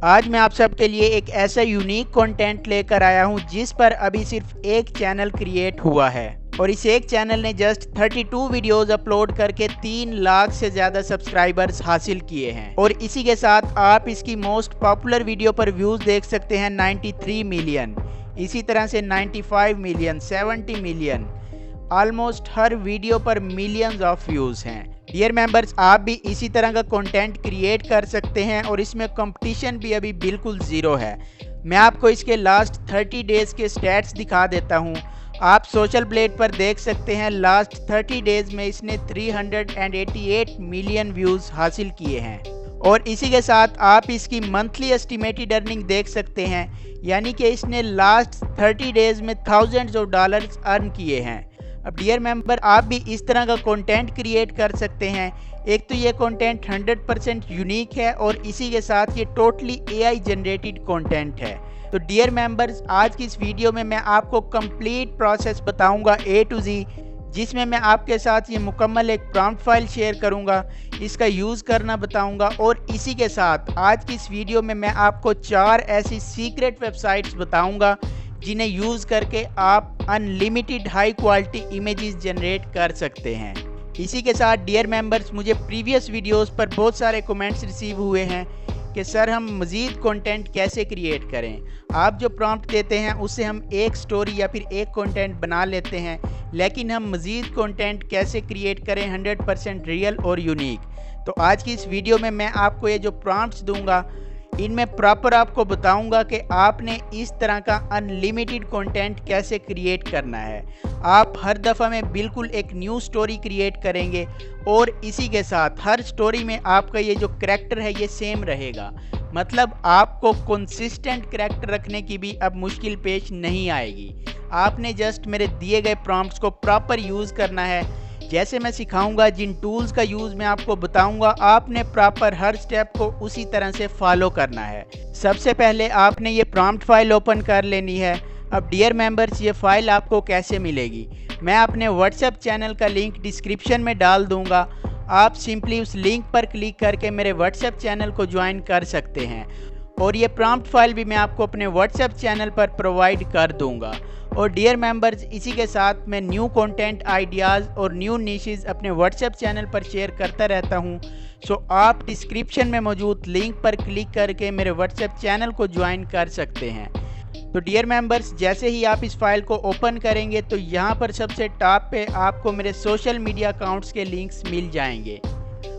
आज मैं आप सबके लिए एक ऐसा यूनिक कंटेंट लेकर आया हूं जिस पर अभी सिर्फ एक चैनल क्रिएट हुआ है और इस एक चैनल ने जस्ट 32 वीडियोस अपलोड करके 3 लाख से ज़्यादा सब्सक्राइबर्स हासिल किए हैं। और इसी के साथ आप इसकी मोस्ट पॉपुलर वीडियो पर व्यूज़ देख सकते हैं 93 मिलियन, इसी तरह से 95 मिलियन, 70 मिलियन, ऑलमोस्ट हर वीडियो पर मिलियंस ऑफ व्यूज़ हैं। डियर मेंबर्स, आप भी इसी तरह का कंटेंट क्रिएट कर सकते हैं और इसमें कंपटीशन भी अभी बिल्कुल ज़ीरो है। मैं आपको इसके लास्ट 30 डेज़ के स्टैट्स दिखा देता हूं। आप सोशल ब्लेड पर देख सकते हैं लास्ट 30 डेज़ में इसने 388 मिलियन व्यूज़ हासिल किए हैं। और इसी के साथ आप इसकी मंथली एस्टिमेटेड अर्निंग देख सकते हैं, यानी कि इसने लास्ट 30 डेज़ में थाउजेंड्स ऑफ डॉलर्स अर्न किए हैं। अब डियर मेंबर, आप भी इस तरह का कंटेंट क्रिएट कर सकते हैं। एक तो ये कंटेंट 100% यूनिक है और इसी के साथ ये टोटली एआई जनरेटेड कंटेंट है। तो डियर मेंबर्स, आज की इस वीडियो में मैं आपको कंप्लीट प्रोसेस बताऊंगा A to Z, जिसमें मैं आपके साथ ये मुकम्मल एक प्रॉम्प्ट फाइल शेयर करूंगा, इसका यूज़ करना बताऊंगा। और इसी के साथ आज की इस वीडियो में मैं आपको 4 ऐसी सीक्रेट वेबसाइट्स बताऊंगा जिन्हें यूज़ करके आप unlimited high quality images generate कर सकते हैं। इसी के साथ डियर मेंबर्स, मुझे प्रीवियस वीडियोस पर बहुत सारे कमेंट्स रिसीव हुए हैं कि सर हम मज़ीद कंटेंट कैसे क्रिएट करें। आप जो प्रॉम्प्ट देते हैं उससे हम एक स्टोरी या फिर एक कंटेंट बना लेते हैं, लेकिन हम मज़ीद कंटेंट कैसे क्रिएट करें 100% रियल और यूनिक। तो आज की इस वीडियो में मैं आपको ये जो प्रॉम्प्ट्स दूंगा, इनमें प्रॉपर आपको बताऊंगा कि आपने इस तरह का अनलिमिटेड कंटेंट कैसे क्रिएट करना है। आप हर दफ़ा में बिल्कुल एक न्यू स्टोरी क्रिएट करेंगे और इसी के साथ हर स्टोरी में आपका ये जो करैक्टर है ये सेम रहेगा। मतलब आपको कंसिस्टेंट करैक्टर रखने की भी अब मुश्किल पेश नहीं आएगी। आपने जस्ट मेरे दिए गए प्रॉम्प्ट्स को प्रॉपर यूज़ करना है। जैसे मैं सिखाऊंगा, जिन टूल्स का यूज़ मैं आपको बताऊंगा, आपने प्रॉपर हर स्टेप को उसी तरह से फॉलो करना है। सबसे पहले आपने ये प्रॉम्प्ट फाइल ओपन कर लेनी है। अब डियर मेंबर्स, ये फाइल आपको कैसे मिलेगी, मैं अपने व्हाट्सएप चैनल का लिंक डिस्क्रिप्शन में डाल दूंगा। आप सिंपली उस लिंक पर क्लिक करके मेरे व्हाट्सएप चैनल को ज्वाइन कर सकते हैं और ये प्रॉम्प्ट फाइल भी मैं आपको अपने व्हाट्सएप चैनल पर प्रोवाइड कर दूंगा। और डियर मेंबर्स, इसी के साथ मैं न्यू कंटेंट आइडियाज़ और न्यू निशेस अपने व्हाट्सएप चैनल पर शेयर करता रहता हूं। सो आप डिस्क्रिप्शन में मौजूद लिंक पर क्लिक करके मेरे व्हाट्सएप चैनल को ज्वाइन कर सकते हैं। तो डियर मेंबर्स, जैसे ही आप इस फाइल को ओपन करेंगे तो यहाँ पर सबसे टॉप पे आपको मेरे सोशल मीडिया अकाउंट्स के लिंक्स मिल जाएंगे।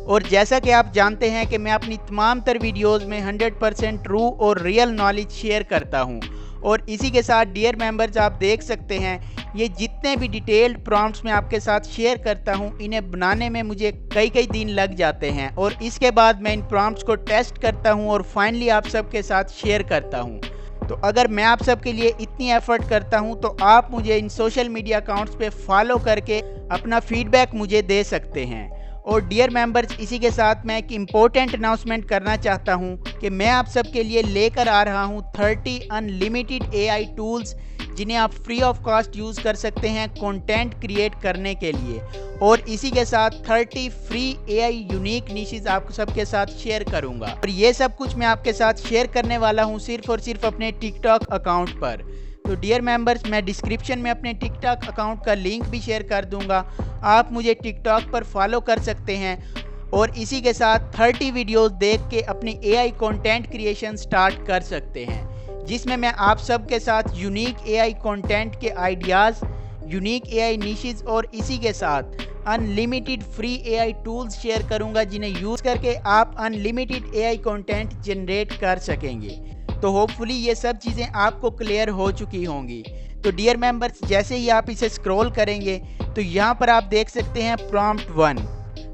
और जैसा कि आप जानते हैं कि मैं अपनी तमाम तर वीडियोज़ में 100% ट्रू और रियल नॉलेज शेयर करता हूँ। और इसी के साथ डियर मेंबर्स, आप देख सकते हैं ये जितने भी डिटेल्ड प्रॉम्प्ट्स मैं आपके साथ शेयर करता हूं, इन्हें बनाने में मुझे कई दिन लग जाते हैं और इसके बाद मैं इन प्रॉम्प्ट्स को टेस्ट करता हूं और फाइनली आप सबके साथ शेयर करता हूं। तो अगर मैं आप सबके लिए इतनी एफर्ट करता हूं तो आप मुझे इन सोशल मीडिया अकाउंट्स पे फॉलो करके अपना फीडबैक मुझे दे सकते हैं। और डियर मेंबर्स, इसी के साथ मैं एक इम्पोर्टेंट अनाउंसमेंट करना चाहता हूं कि मैं आप सबके लिए लेकर आ रहा हूं 30 अनलिमिटेड एआई टूल्स जिन्हें आप फ्री ऑफ कॉस्ट यूज़ कर सकते हैं कंटेंट क्रिएट करने के लिए। और इसी के साथ 30 फ्री एआई यूनिक निशेस आपको सबके साथ शेयर करूंगा। और ये सब कुछ मैं आपके साथ शेयर करने वाला हूँ सिर्फ और सिर्फ अपने टिकटॉक अकाउंट पर। तो डियर मेंबर्स, मैं डिस्क्रिप्शन में अपने टिकटॉक अकाउंट का लिंक भी शेयर कर दूंगा। आप मुझे टिकटॉक पर फॉलो कर सकते हैं और इसी के साथ 30 वीडियोस देख के अपनी एआई कंटेंट क्रिएशन स्टार्ट कर सकते हैं, जिसमें मैं आप सबके साथ यूनिक एआई कंटेंट के आइडियाज़, यूनिक एआई निशेस और इसी के साथ unlimited free AI tools share करूंगा जिन्हें यूज़ करके आप अनलिमिटेड एआई कंटेंट जनरेट कर सकेंगे। तो होपफुली ये सब चीज़ें आपको क्लियर हो चुकी होंगी। तो डियर मेंबर्स, जैसे ही आप इसे स्क्रॉल करेंगे तो यहाँ पर आप देख सकते हैं प्रॉम्प्ट 1।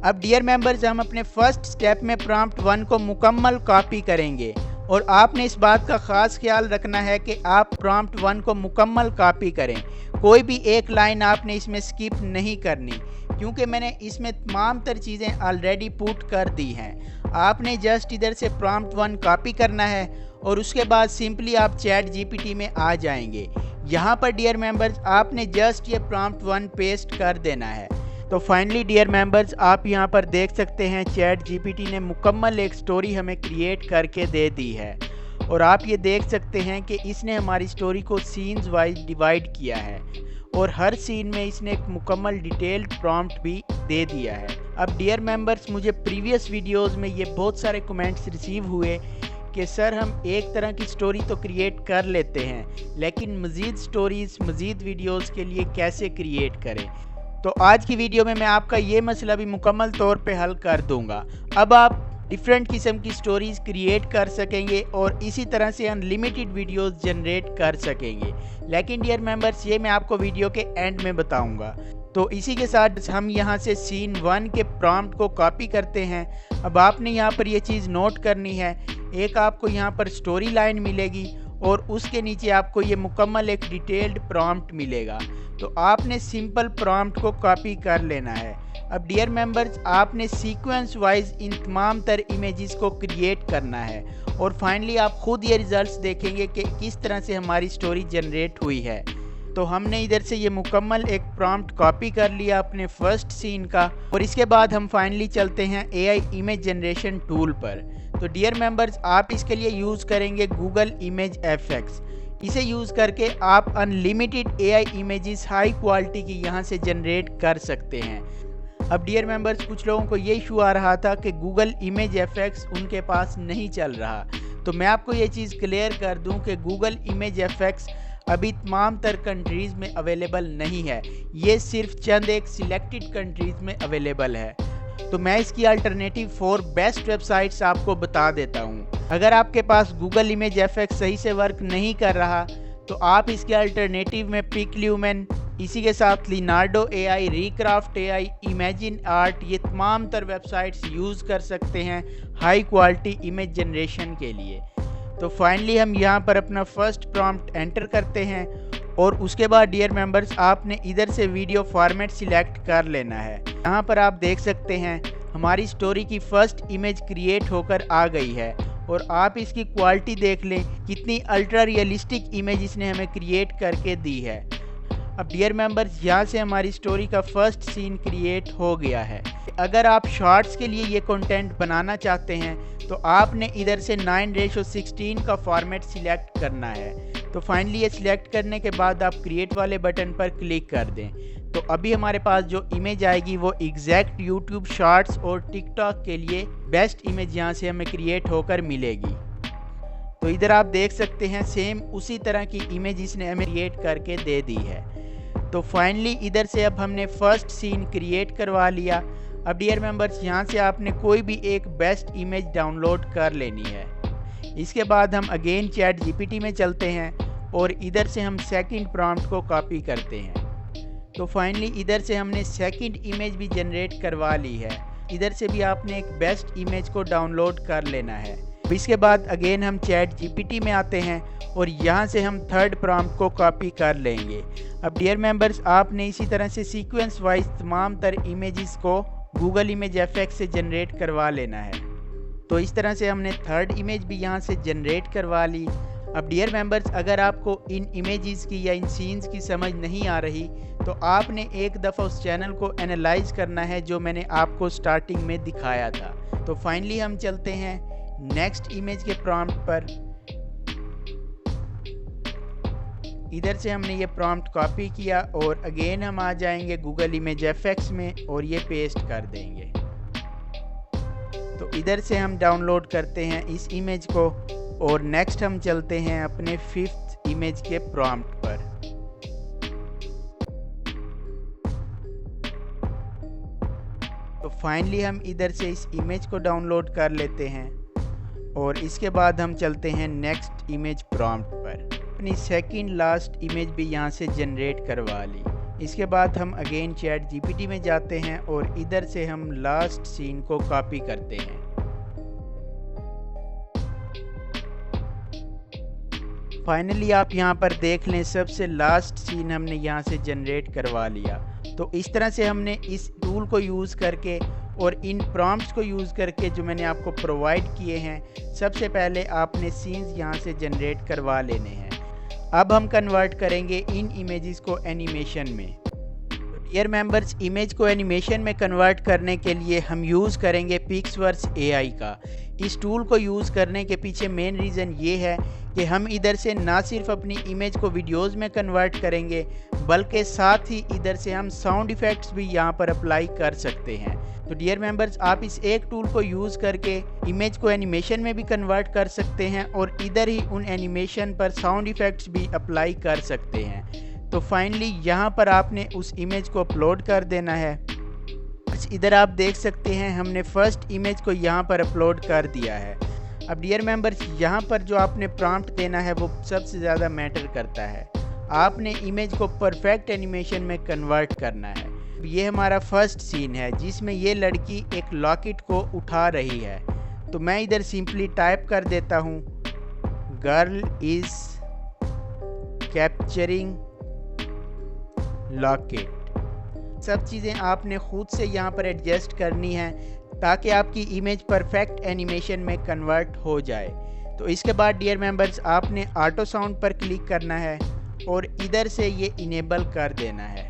अब डियर मेंबर्स, हम अपने फर्स्ट स्टेप में प्रॉम्प्ट 1 को मुकम्मल कॉपी करेंगे और आपने इस बात का ख़ास ख्याल रखना है कि आप प्रॉम्प्ट 1 को मुकम्मल कॉपी करें। कोई भी एक लाइन आपने इसमें स्किप नहीं करनी, क्योंकि मैंने इसमें तमाम तर चीज़ें ऑलरेडी पुट कर दी हैं। आपने जस्ट इधर से प्रॉम्प्ट 1 कॉपी करना है और उसके बाद सिंपली आप चैट जीपीटी में आ जाएंगे। यहाँ पर डियर मेंबर्स, आपने जस्ट ये प्रॉम्प्ट 1 पेस्ट कर देना है। तो फाइनली डियर मेंबर्स, आप यहाँ पर देख सकते हैं चैट जीपीटी ने मुकम्मल एक स्टोरी हमें क्रिएट करके दे दी है। और आप ये देख सकते हैं कि इसने हमारी स्टोरी को सीन्स वाइज डिवाइड किया है और हर सीन में इसने एक मुकम्मल डिटेल्ड प्रॉम्प्ट भी दे दिया है। अब डियर मेंबर्स, मुझे प्रीवियस वीडियोस में ये बहुत सारे कमेंट्स रिसीव हुए कि सर हम एक तरह की स्टोरी तो क्रिएट कर लेते हैं, लेकिन मज़ीद स्टोरीज़ मज़ीद वीडियोस के लिए कैसे क्रिएट करें। तो आज की वीडियो में मैं आपका ये मसला भी मुकम्मल तौर पे हल कर दूंगा। अब आप डिफरेंट किस्म की स्टोरीज़ क्रिएट कर सकेंगे और इसी तरह से अनलिमिटेड वीडियोस जनरेट कर सकेंगे। लेकिन डियर मेंबर्स, ये मैं आपको वीडियो के एंड में बताऊंगा। तो इसी के साथ हम यहाँ से सीन 1 के प्रॉम्प्ट को कॉपी करते हैं। अब आपने यहाँ पर ये चीज़ नोट करनी है, एक आपको यहाँ पर स्टोरी लाइन मिलेगी और उसके नीचे आपको ये मुकम्मल एक डिटेल्ड प्रॉम्प्ट मिलेगा। तो आपने सिंपल प्रॉम्प्ट को कॉपी कर लेना है। अब डियर मेंबर्स, आपने सीक्वेंस वाइज इन तमाम तर इमेजेस को क्रिएट करना है और फाइनली आप खुद ये रिजल्ट्स देखेंगे कि किस तरह से हमारी स्टोरी जनरेट हुई है। तो हमने इधर से ये मुकम्मल एक प्रॉम्प्ट कॉपी कर लिया अपने फर्स्ट सीन का और इसके बाद हम फाइनली चलते हैं AI इमेज जनरेशन टूल पर। तो डियर मेंबर्स, आप इसके लिए यूज़ करेंगे गूगल इमेज FX। इसे यूज़ करके आप unlimited AI images high quality की यहाँ से जनरेट कर सकते हैं। अब डियर मेंबर्स, कुछ लोगों को ये इशू आ रहा था कि गूगल इमेज FX उनके पास नहीं चल रहा। तो मैं आपको ये चीज़ क्लियर कर दूं कि गूगल इमेज FX अभी तमाम तर कंट्रीज़ में अवेलेबल नहीं है, ये सिर्फ चंद एक सिलेक्टेड कंट्रीज़ में अवेलेबल है। तो मैं इसकी अल्टरनेटिव 4 बेस्ट वेबसाइट्स आपको बता देता हूँ। अगर आपके पास गूगल इमेज FX सही से वर्क नहीं कर रहा तो आप इसके अल्टरनेटिव में पिकल्यूमन, इसी के साथ Leonardo AI, रिक्राफ्ट AI, imagine art, ये तमाम तर वेबसाइट्स यूज़ कर सकते हैं हाई क्वालिटी इमेज जनरेशन के लिए। तो फाइनली हम यहाँ पर अपना फर्स्ट प्रॉम्प्ट एंटर करते हैं और उसके बाद डियर मेंबर्स, आपने इधर से वीडियो फॉर्मेट सिलेक्ट कर लेना है। यहाँ पर आप देख सकते हैं हमारी स्टोरी की फर्स्ट इमेज क्रिएट होकर आ गई है और आप इसकी क्वालिटी देख लें, कितनी अल्ट्रा रियलिस्टिक इमेज इसने हमें क्रिएट करके दी है। अब डियर मेंबर्स, यहाँ से हमारी स्टोरी का फर्स्ट सीन क्रिएट हो गया है। अगर आप शॉर्ट्स के लिए ये कंटेंट बनाना चाहते हैं तो आपने इधर से 9:16 का फॉर्मेट सिलेक्ट करना है। तो फाइनली ये सिलेक्ट करने के बाद आप क्रिएट वाले बटन पर क्लिक कर दें। तो अभी हमारे पास जो इमेज आएगी वो एग्जैक्ट यूट्यूब शॉर्ट्स और टिकटॉक के लिए बेस्ट इमेज यहाँ से हमें क्रिएट होकर मिलेगी। तो इधर आप देख सकते हैं सेम उसी तरह की इमेज इसने हमें क्रिएट करके दे दी है। तो फाइनली इधर से अब हमने फर्स्ट सीन क्रिएट करवा लिया। अब डियर मेंबर्स, यहाँ से आपने कोई भी एक बेस्ट इमेज डाउनलोड कर लेनी है। इसके बाद हम अगेन चैट GPT में चलते हैं और इधर से हम सेकंड प्रॉम्प्ट को कॉपी करते हैं। तो फाइनली इधर से हमने सेकंड इमेज भी जनरेट करवा ली है। इधर से भी आपने एक बेस्ट इमेज को डाउनलोड कर लेना है। इसके बाद अगेन हम चैट GPT में आते हैं और यहाँ से हम थर्ड प्रॉम्प्ट को कॉपी कर लेंगे। अब डियर मेंबर्स, आपने इसी तरह से सीक्वेंस वाइज तमाम तर इमेजेस को गूगल इमेज FX से जनरेट करवा लेना है। तो इस तरह से हमने थर्ड इमेज भी यहाँ से जनरेट करवा ली। अब डियर मेंबर्स, अगर आपको इन इमेजेस की या इन सीन्स की समझ नहीं आ रही तो आपने एक दफ़ा उस चैनल को एनालाइज करना है जो मैंने आपको स्टार्टिंग में दिखाया था। तो फाइनली हम चलते हैं नेक्स्ट इमेज के प्रॉम्प्ट पर। इधर से हमने ये प्रॉम्प्ट कॉपी किया और अगेन हम आ जाएंगे गूगल इमेज FX में और ये पेस्ट कर देंगे। तो इधर से हम डाउनलोड करते हैं इस इमेज को और नेक्स्ट हम चलते हैं अपने 5th इमेज के प्रॉम्प्ट पर। तो फाइनली हम इधर से इस इमेज को डाउनलोड कर लेते हैं और इसके बाद हम चलते हैं नेक्स्ट इमेज प्रॉम्प्ट पर। अपनी सेकंड लास्ट इमेज भी यहाँ से जनरेट करवा ली। इसके बाद हम अगेन चैट GPT में जाते हैं और इधर से हम लास्ट सीन को कॉपी करते हैं। फाइनली आप यहाँ पर देख लें, सबसे लास्ट सीन हमने यहाँ से जनरेट करवा लिया। तो इस तरह से हमने इस टूल को यूज़ करके और इन प्रॉम्प्ट्स को यूज़ करके जो मैंने आपको प्रोवाइड किए हैं, सबसे पहले आपने सीन्स यहाँ से जनरेट करवा लेने हैं। अब हम कन्वर्ट करेंगे इन इमेजेस को एनिमेशन में। डियर मेंबर्स, इमेज को एनिमेशन में कन्वर्ट करने के लिए हम यूज़ करेंगे पिक्सवर्स AI का। इस टूल को यूज़ करने के पीछे मेन रीज़न ये है कि हम इधर से ना सिर्फ अपनी इमेज को वीडियोस में कन्वर्ट करेंगे, बल्कि साथ ही इधर से हम साउंड इफ़ेक्ट्स भी यहाँ पर अप्लाई कर सकते हैं। तो डियर मेंबर्स, आप इस एक टूल को यूज़ करके इमेज को एनिमेशन में भी कन्वर्ट कर सकते हैं और इधर ही उन एनिमेशन पर साउंड इफ़ेक्ट्स भी अप्लाई कर सकते हैं। तो फाइनली यहाँ पर आपने उस इमेज को अपलोड कर देना है। इधर आप देख सकते हैं हमने फर्स्ट इमेज को यहाँ पर अपलोड कर दिया है। अब डियर मेंबर्स, यहाँ पर जो आपने प्रॉम्प्ट देना है वो सबसे ज़्यादा मैटर करता है। आपने इमेज को परफेक्ट एनिमेशन में कन्वर्ट करना है। ये हमारा फर्स्ट सीन है जिसमें ये लड़की एक लॉकेट को उठा रही है। तो मैं इधर सिंपली टाइप कर देता हूँ, गर्ल इज़ कैप्चरिंग लॉकेट। सब चीज़ें आपने खुद से यहाँ पर एडजस्ट करनी है ताकि आपकी इमेज परफेक्ट एनिमेशन में कन्वर्ट हो जाए। तो इसके बाद डियर मेंबर्स, आपने ऑटो साउंड पर क्लिक करना है और इधर से ये इनेबल कर देना है।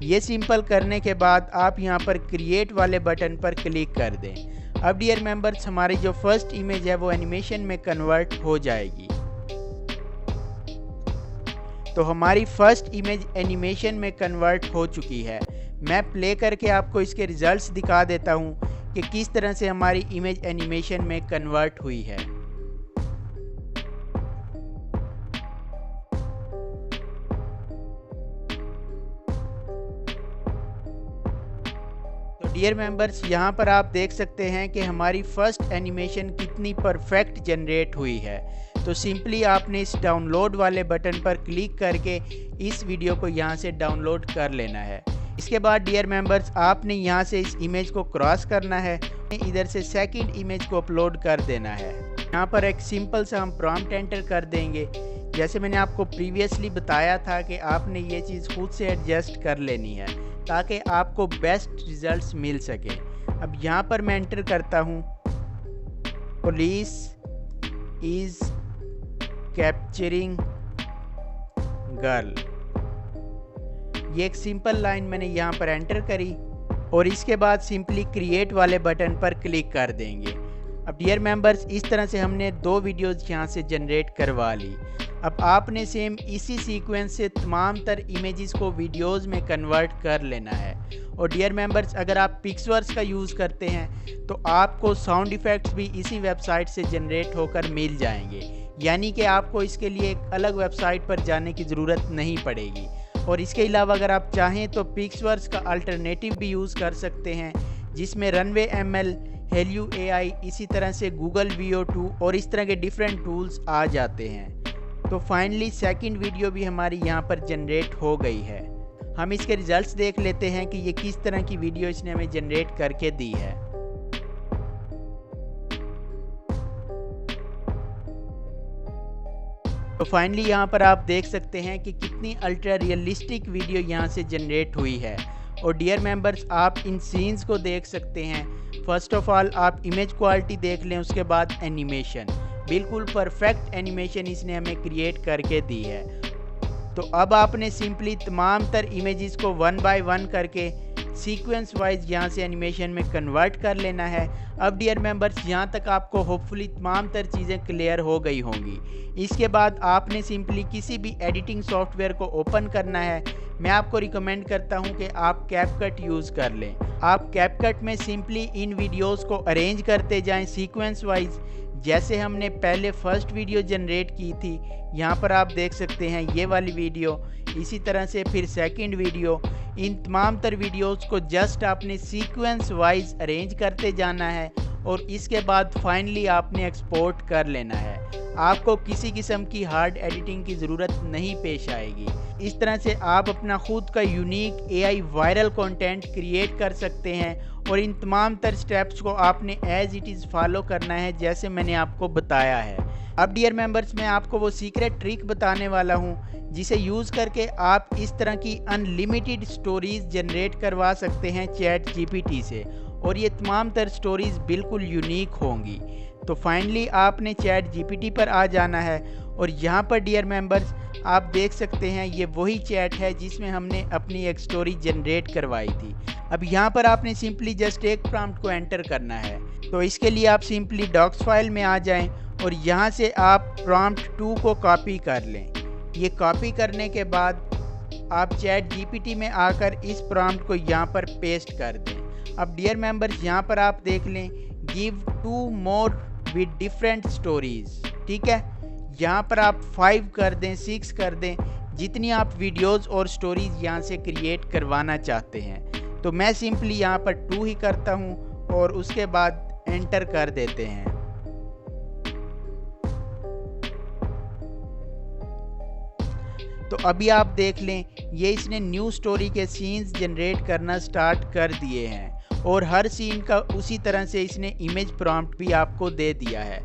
ये सिंपल करने के बाद आप यहाँ पर क्रिएट वाले बटन पर क्लिक कर दें। अब डियर मेंबर्स, हमारी जो फर्स्ट इमेज है वो एनिमेशन में कन्वर्ट हो जाएगी। तो हमारी फर्स्ट इमेज एनिमेशन में कन्वर्ट हो चुकी है। मैं प्ले करके आपको इसके रिजल्ट्स दिखा देता हूँ कि किस तरह से हमारी इमेज एनिमेशन में कन्वर्ट हुई है। तो डियर मेंबर्स, यहाँ पर आप देख सकते हैं कि हमारी फर्स्ट एनिमेशन कितनी परफेक्ट जनरेट हुई है। तो सिंपली आपने इस डाउनलोड वाले बटन पर क्लिक करके इस वीडियो को यहाँ से डाउनलोड कर लेना है। इसके बाद डियर मेंबर्स, आपने यहाँ से इस इमेज को क्रॉस करना है, इधर से सेकंड इमेज को अपलोड कर देना है। यहाँ पर एक सिंपल सा हम प्रॉम्प्ट एंटर कर देंगे। जैसे मैंने आपको प्रीवियसली बताया था कि आपने ये चीज़ खुद से एडजस्ट कर लेनी है ताकि आपको बेस्ट रिजल्ट्स मिल सके। अब यहाँ पर मैं एंटर करता हूँ, पुलिस इज़ कैप्चरिंग गर्ल। ये एक सिंपल लाइन मैंने यहाँ पर एंटर करी और इसके बाद सिंपली क्रिएट वाले बटन पर क्लिक कर देंगे। अब डियर मेंबर्स, इस तरह से हमने 2 वीडियोज़ यहाँ से जनरेट करवा ली। अब आपने सेम इसी सीक्वेंस से तमाम तर इमेजेस को वीडियोज़ में कन्वर्ट कर लेना है। और डियर मेंबर्स, अगर आप पिक्सवर्स का यूज़ करते हैं तो आपको साउंड इफ़ेक्ट्स भी इसी वेबसाइट से जनरेट होकर मिल जाएंगे, यानी कि आपको इसके लिए एक अलग वेबसाइट पर जाने की ज़रूरत नहीं पड़ेगी। और इसके अलावा अगर आप चाहें तो पिक्सवर्स का अल्टरनेटिव भी यूज़ कर सकते हैं जिसमें रनवे ML, हेलियो AI, इसी तरह से गूगल VO2 और इस तरह के डिफरेंट टूल्स आ जाते हैं। तो फाइनली सेकंड वीडियो भी हमारी यहाँ पर जनरेट हो गई है। हम इसके रिजल्ट्स देख लेते हैं कि ये किस तरह की वीडियो इसने हमें जनरेट करके दी है। तो फाइनली यहाँ पर आप देख सकते हैं कि कितनी अल्ट्रा रियलिस्टिक वीडियो यहाँ से जनरेट हुई है। और डियर मेंबर्स, आप इन सीन्स को देख सकते हैं। फर्स्ट ऑफ ऑल आप इमेज क्वालिटी देख लें, उसके बाद एनिमेशन, बिल्कुल परफेक्ट एनिमेशन इसने हमें क्रिएट करके दी है। तो अब आपने सिंपली तमाम तर इमेजेस को 1 बाय 1 करके सीक्वेंस वाइज यहाँ से एनिमेशन में कन्वर्ट कर लेना है। अब डियर मेंबर्स, यहाँ तक आपको होपफुली तमाम तर चीज़ें क्लियर हो गई होंगी। इसके बाद आपने सिंपली किसी भी एडिटिंग सॉफ्टवेयर को ओपन करना है। मैं आपको रिकमेंड करता हूँ कि आप कैपकट यूज़ कर लें। आप कैपकट में सिंपली इन वीडियोज़ को अरेंज करते जाएँ सीक्वेंस वाइज, जैसे हमने पहले फर्स्ट वीडियो जनरेट की थी। यहाँ पर आप देख सकते हैं ये वाली वीडियो, इसी तरह से फिर सेकंड वीडियो। इन तमाम तर वीडियोस को जस्ट आपने सीक्वेंस वाइज अरेंज करते जाना है और इसके बाद फाइनली आपने एक्सपोर्ट कर लेना है। आपको किसी किस्म की हार्ड एडिटिंग की ज़रूरत नहीं पेश आएगी। इस तरह से आप अपना खुद का unique AI viral content create कर सकते हैं और इन तमाम तर स्टेप्स को आपने एज इट इज़ फॉलो करना है जैसे मैंने आपको बताया है। अब डियर मेंबर्स, मैं आपको वो सीक्रेट ट्रिक बताने वाला हूँ जिसे यूज़ करके आप इस तरह की अनलिमिटेड स्टोरीज़ जनरेट करवा सकते हैं चैट GPT से, और ये तमाम तर स्टोरीज़ बिल्कुल यूनिक होंगी। तो फाइनली आपने चैट GPT पर आ जाना है और यहाँ पर डियर मेंबर्स आप देख सकते हैं ये वही चैट है जिसमें हमने अपनी एक स्टोरी जनरेट करवाई थी। अब यहाँ पर आपने सिंपली जस्ट एक प्रॉम्प्ट को एंटर करना है। तो इसके लिए आप सिंपली डॉक्स फाइल में आ जाएं और यहाँ से आप प्रॉम्प्ट 2 को कॉपी कर लें। ये कॉपी करने के बाद आप चैट जीपीटी में आकर इस प्रॉम्प्ट को यहाँ पर पेस्ट कर दें। अब डियर मेंबर्स, यहाँ पर आप देख लें, give 2 more with different stories. ठीक है, यहाँ पर आप 5 कर दें, 6 कर दें, जितनी आप वीडियोस और स्टोरीज यहाँ से क्रिएट करवाना चाहते हैं। तो मैं सिंपली यहाँ पर 2 ही करता हूँ और उसके बाद एंटर कर देते हैं। तो अभी आप देख लें, ये इसने न्यू स्टोरी के सीन्स जनरेट करना स्टार्ट कर दिए हैं और हर सीन का उसी तरह से इसने इमेज प्रॉम्प्ट भी आपको दे दिया है।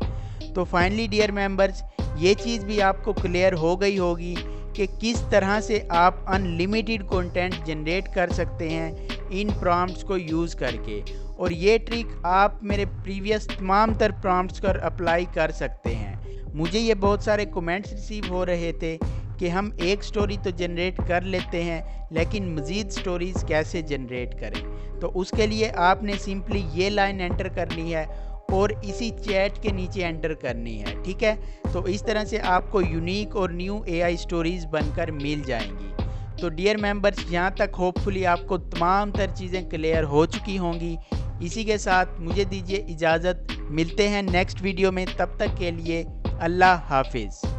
तो फाइनली डियर मेंबर्स, ये चीज़ भी आपको क्लियर हो गई होगी कि किस तरह से आप अनलिमिटेड कंटेंट जनरेट कर सकते हैं इन प्रॉम्प्ट्स को यूज़ करके। और ये ट्रिक आप मेरे प्रीवियस तमाम तर प्रॉम्प्ट्स पर अप्लाई कर सकते हैं। मुझे ये बहुत सारे कमेंट्स रिसीव हो रहे थे कि हम एक स्टोरी तो जनरेट कर लेते हैं लेकिन मज़ीद स्टोरीज़ कैसे जनरेट करें। तो उसके लिए आपने सिंपली ये लाइन एंटर करनी है और इसी चैट के नीचे एंटर करनी है। ठीक है, तो इस तरह से आपको यूनिक और न्यू एआई स्टोरीज़ बनकर मिल जाएंगी। तो डियर मेंबर्स, यहाँ तक होपफुली आपको तमाम तर चीज़ें क्लियर हो चुकी होंगी। इसी के साथ मुझे दीजिए इजाज़त, मिलते हैं नेक्स्ट वीडियो में। तब तक के लिए अल्लाह हाफिज़।